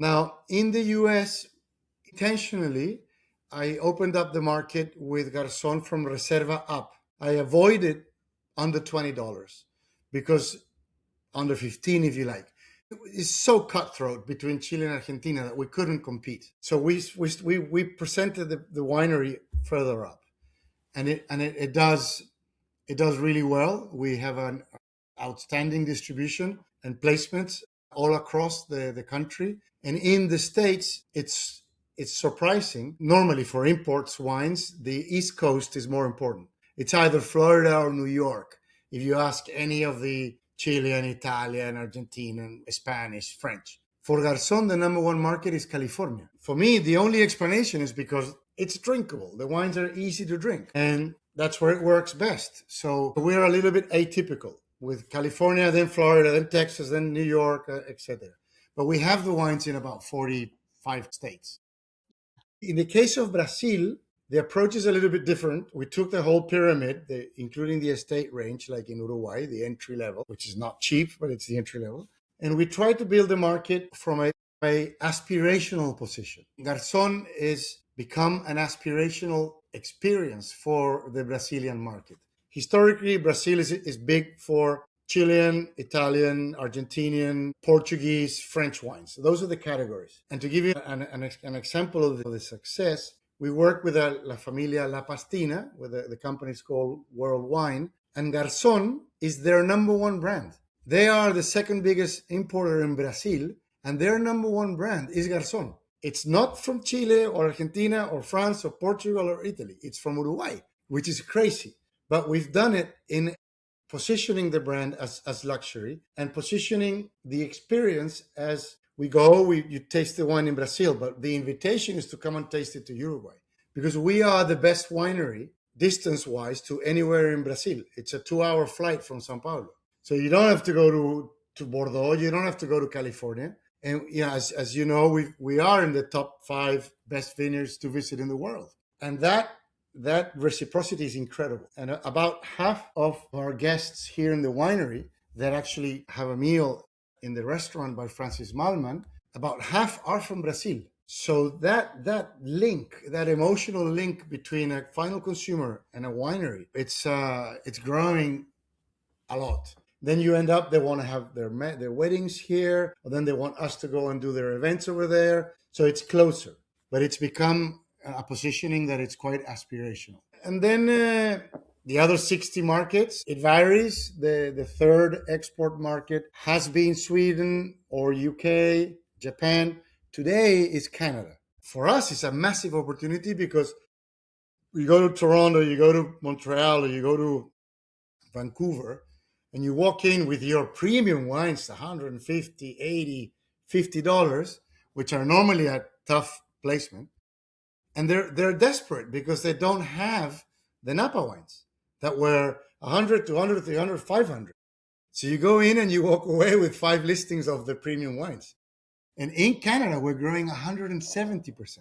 Now, in the US, intentionally, I opened up the market with Garzón from Reserva up. I avoided under $20 because under 15, if you like. It's so cutthroat between Chile and Argentina that we couldn't compete. So we presented the winery further up, and it does really well. We have an outstanding distribution and placements all across the country, and in the States, it's surprising. Normally, for imports wines, the East Coast is more important. It's either Florida or New York. If you ask any of the Chilean, Italian, Argentinian, Spanish, French. For Garzón, the number one market is California. For me, the only explanation is because it's drinkable. The wines are easy to drink, and that's where it works best. So we're a little bit atypical with California, then Florida, then Texas, then New York, etc. But we have the wines in about 45 states. In the case of Brazil, the approach is a little bit different. We took the whole pyramid, including the estate range, like in Uruguay, the entry level, which is not cheap, but it's the entry level. And we tried to build the market from a aspirational position. Garzón is become an aspirational experience for the Brazilian market. Historically, Brazil is big for Chilean, Italian, Argentinian, Portuguese, French wines. So those are the categories. And to give you an example of the success, we work with La Familia La Pastina, with the company is called World Wine, and Garzón is their number one brand. They are the second biggest importer in Brazil, and their number one brand is Garzón. It's not from Chile or Argentina or France or Portugal or Italy. It's from Uruguay, which is crazy. But we've done it in positioning the brand as luxury and positioning the experience as you taste the wine in Brazil, but the invitation is to come and taste it to Uruguay, because we are the best winery distance-wise to anywhere in Brazil. It's a 2-hour flight from Sao Paulo. So you don't have to go to Bordeaux. You don't have to go to California. And as you know, we are in the top 5 best vineyards to visit in the world. And that reciprocity is incredible. And about half of our guests here in the winery that actually have a meal in the restaurant by Francis Malman, about half are from Brazil. So that link, that emotional link between a final consumer and a winery, it's growing a lot. Then you end up, they want to have their weddings here, or then they want us to go and do their events over there. So it's closer, but it's become a positioning that it's quite aspirational. And then the other 60 markets, it varies. The third export market has been Sweden or UK, Japan. Today is Canada. For us, it's a massive opportunity because you go to Toronto, you go to Montreal, or you go to Vancouver, and you walk in with your premium wines, $150, $80, $50, which are normally a tough placement. And they're desperate because they don't have the Napa wines that were 100, 200, 300, 500. So you go in and you walk away with 5 listings of the premium wines. And in Canada, we're growing 170%.